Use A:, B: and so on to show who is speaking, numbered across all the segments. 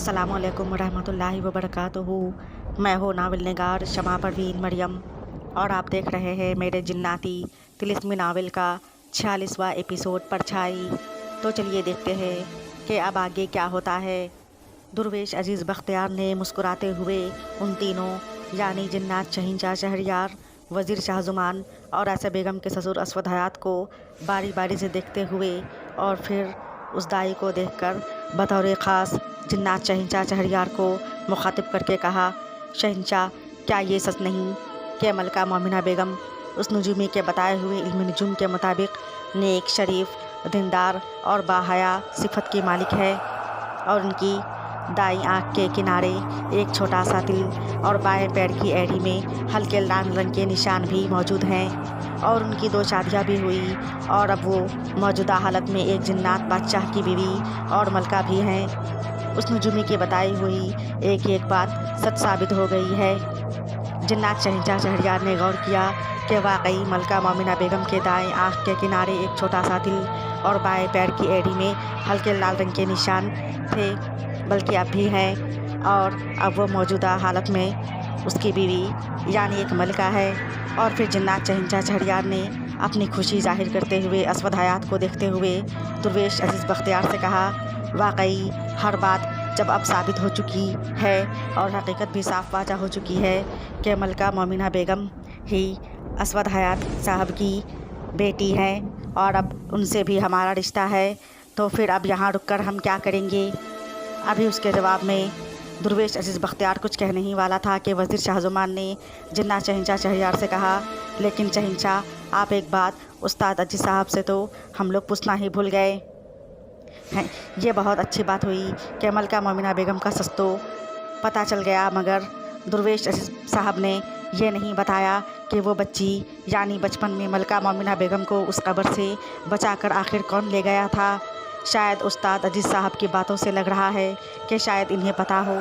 A: अस्सलामुअलैकुम वरहमतुल्लाहि वबरकातुहू। मैं हूँ नावल निगार शमा परवीन मरियम और आप देख रहे हैं मेरे जिन्नाती तिलिस्मी नावल का 46वां एपिसोड परछाई। तो चलिए देखते हैं कि अब आगे क्या होता है। दुर्वेश अजीज़ बख्तियार ने मुस्कुराते हुए उन तीनों यानी जिन्नात शहींशाह शहरयार, वज़ीर शाहज़ुमान और आयशा बेगम के ससुर असवद हयात को बारी बारी से देखते हुए और फिर उस दाई को देखकर बतौर ख़ास जिन्नात शहींशाह शहरयार को मुखातिब करके कहा, शहंशाह, क्या ये सच नहीं कि मलका मोमिना बेगम उस नजूमी के बताए हुए इल्म नजूम के मुताबिक नेक, शरीफ, दीनदार और बाहया सिफत की मालिक है और उनकी दाई आँख के किनारे एक छोटा सा तिल और बाएं पैर की एड़ी में हल्के लाल रंग के निशान भी मौजूद हैं और उनकी 2 शादियाँ भी हुई और अब वो मौजूदा हालत में एक जिन्नात बादशाह की बीवी और मलका भी हैं। उस नजूमी की बताई हुई एक बात सच साबित हो गई है। जिन्नात शहींशाह शहरयार ने गौर किया कि वाकई मलका मोमिना बेगम के दाएं आँख के किनारे एक छोटा सा तिल और बाएं पैर की एड़ी में हल्के लाल रंग के निशान थे, बल्कि अब भी हैं और अब वो मौजूदा हालत में उसकी बीवी यानी एक मलका है। और फिर जिन्नात शहींशाह शहरयार ने अपनी खुशी जाहिर करते हुए असवद हयात को देखते हुए दुर्वेश अजीज़ बख्तियार से कहा, वाकई हर बात जब अब साबित हो चुकी है और हकीकत भी साफ वाज़ह हो चुकी है कि मलका मोमिना बेगम ही असवद हयात साहब की बेटी हैं और अब उनसे भी हमारा रिश्ता है, तो फिर अब यहाँ रुककर हम क्या करेंगे। अभी उसके जवाब में दुर्वेश अजीज़ बख्तियार कुछ कहने ही वाला था कि वज़ीर शाहज़ुमान ने जिन्नात शहींशाह शहरयार से कहा, लेकिन शहंशाह, आप एक बात उस्ताद अजीज़ साहब से तो हम लोग पूछना ही भूल गए हैं। ये बहुत अच्छी बात हुई कि मलका मोमिना बेगम का सच तो पता चल गया, मगर दुर्वेश अजीज़ साहब ने ये नहीं बताया कि वो बच्ची यानी बचपन में मलका मोमिना बेगम को उस कब्र से बचाकर आखिर कौन ले गया था। शायद उस्ताद अजीज़ साहब की बातों से लग रहा है कि शायद इन्हें पता हो,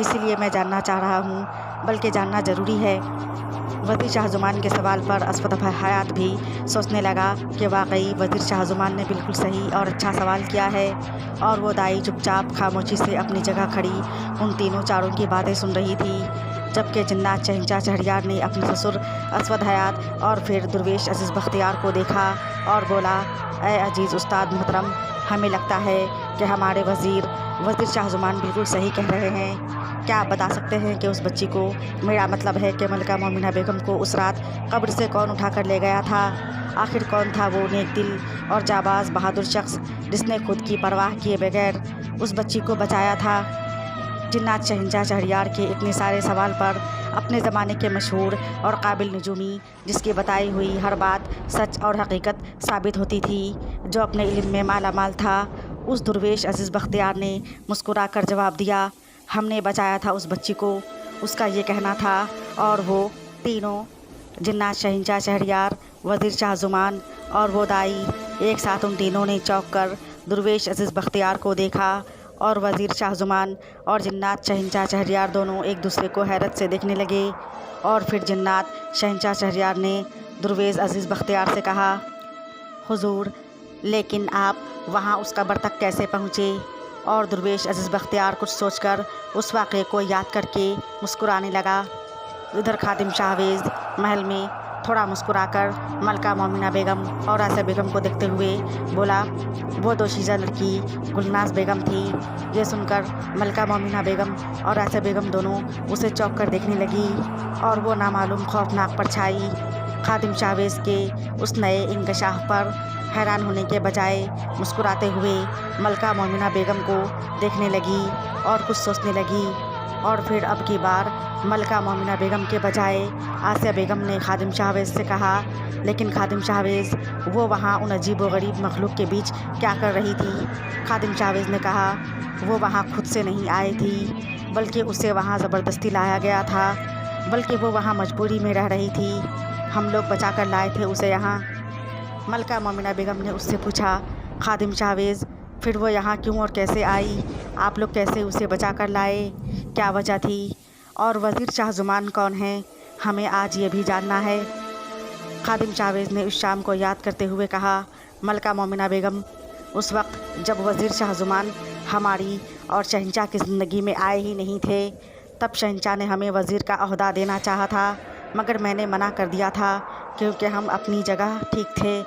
A: इसीलिए मैं जानना चाह रहा हूँ, बल्कि जानना ज़रूरी है। वज़ीर शाहज़ुमान के सवाल पर असवद हयात भी सोचने लगा कि वाकई वज़ीर शाहज़ुमान ने बिल्कुल सही और अच्छा सवाल किया है और वो दाई चुपचाप खामोशी से अपनी जगह खड़ी उन तीनों चारों की बातें सुन रही थी, जबकि जिन्नात शहींशाह शहरयार ने अपने ससुर असवद हयात और फिर दुर्वेश अजीज़ बख्तियार को देखा और बोला, ए अजीज़ उस्ताद मोहतरम, हमें लगता है कि हमारे वज़ीर शाहज़ुमान बिल्कुल सही कह रहे हैं। क्या आप बता सकते हैं कि उस बच्ची को, मेरा मतलब है कि मलका मोमिना बेगम को उस रात कब्र से कौन उठा कर ले गया था। आखिर कौन था वो नेक दिल और जाबाज़ बहादुर शख्स जिसने खुद की परवाह किए बगैर उस बच्ची को बचाया था। जिन्नात शहींशाह शहरयार के इतने सारे सवाल पर अपने ज़माने के मशहूर और काबिल नजूमी, जिसकी बताई हुई हर बात सच और हकीकत साबित होती थी, जो अपने इल्म में माला माल था, उस दुर्वेश अजीज़ बख्तियार ने मुस्कुरा कर जवाब दिया, हमने बचाया था उस बच्ची को, उसका ये कहना था। और वो तीनों जिन्नात शहींशाह शहरयार, वज़ीर शाहज़ुमान और वो दाई एक साथ उन तीनों ने चौंक कर दुर्वेश अजीज़ बख्तियार को देखा और वज़ीर शाहज़ुमान और जिन्नात शहींशाह शहरयार दोनों एक दूसरे को हैरत से देखने लगे। और फिर जिन्नात शहींशाह शहरयार ने दुर्वेश अजीज़ बख्तियार से कहा, हुजूर, लेकिन आप वहाँ उस कब्र तक कैसे पहुँचे। और दुर्वेश अजीज़ बख्तियार कुछ सोचकर उस वाक़े को याद करके मुस्कुराने लगा। उधर खादिम शाहवेज़ महल में थोड़ा मुस्कुराकर मलका मोमिना बेगम और आयशा बेगम को देखते हुए बोला, वो दोशीज़ा लड़की गुलनाज बेगम थी। ये सुनकर मलका मोमिना बेगम और आयशा बेगम दोनों उसे चौंक कर देखने लगी और वो नामालूम खौफनाक परछाई खादिम शाहवेज़ के उस नए इंकशाफ पर हैरान होने के बजाय मुस्कुराते हुए मलका मोमिना बेगम को देखने लगी और कुछ सोचने लगी। और फिर अब की बार मलका मोमिना बेगम के बजाय आसिया बेगम ने खादिम शाहवेज़ से कहा, लेकिन खादिम शाहवेज़, वो वहाँ उन अजीब व गरीब मखलूक के बीच क्या कर रही थी। खादिम शाहवेज़ ने कहा, वो वहाँ खुद से नहीं आई थी, बल्कि उसे वहाँ ज़बरदस्ती लाया गया था, बल्कि वो वहाँ मजबूरी में रह रही थी, हम लोग बचा कर लाए थे उसे यहाँ। मलका मोमिना बेगम ने उससे पूछा, खादिम शाहवेज़, फिर वो यहाँ क्यों और कैसे आई, आप लोग कैसे उसे बचा कर लाए, क्या वजह थी, और वज़ीर शाहज़ुमान कौन है, हमें आज ये भी जानना है। खादिम शाहवेज़ ने उस शाम को याद करते हुए कहा, मलका मोमिना बेगम, उस वक्त जब वज़ीर शाहज़ुमान हमारी और शहंशाह की ज़िंदगी में आए ही नहीं थे। तब शहंशाह ने हमें वज़ीर का ओहदा देना चाहा था, मगर मैंने मना कर दिया था क्योंकि हम अपनी जगह ठीक थे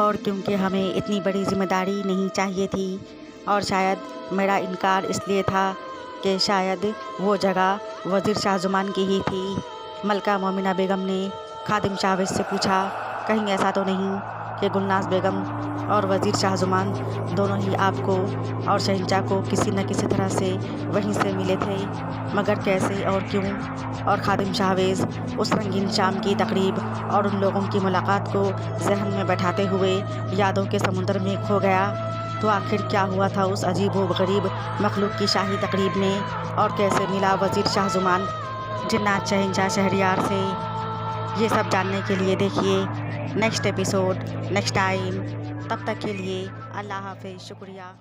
A: और क्योंकि हमें इतनी बड़ी ज़िम्मेदारी नहीं चाहिए थी। और शायद मेरा इनकार इसलिए था कि शायद वो जगह वज़ीर शाहज़ुमान की ही थी। मलका मोमिना बेगम ने खादिम शाहवेज़ से पूछा, कहीं ऐसा तो नहीं कि गुलनाज़ बेगम और वज़ीर शाहज़ुमान दोनों ही आपको और शहंशाह को किसी न किसी तरह से वहीं से मिले थे, मगर कैसे और क्यों? और खादिम शाहवेज़ उस रंगीन शाम की तकरीब और उन लोगों की मुलाकात को जहन में बैठाते हुए यादों के समुद्र में खो गया। तो आखिर क्या हुआ था उस अजीब व गरीब मखलूक की शाही तकरीब में, और कैसे मिला वज़ीर शाहज़ुमान जिन्नात शहंशाह शहरयार से? ये सब जानने के लिए देखिए नेक्स्ट एपिसोड नेक्स्ट टाइम। तब तक के लिए अल्लाह हाफ़िज़, शुक्रिया।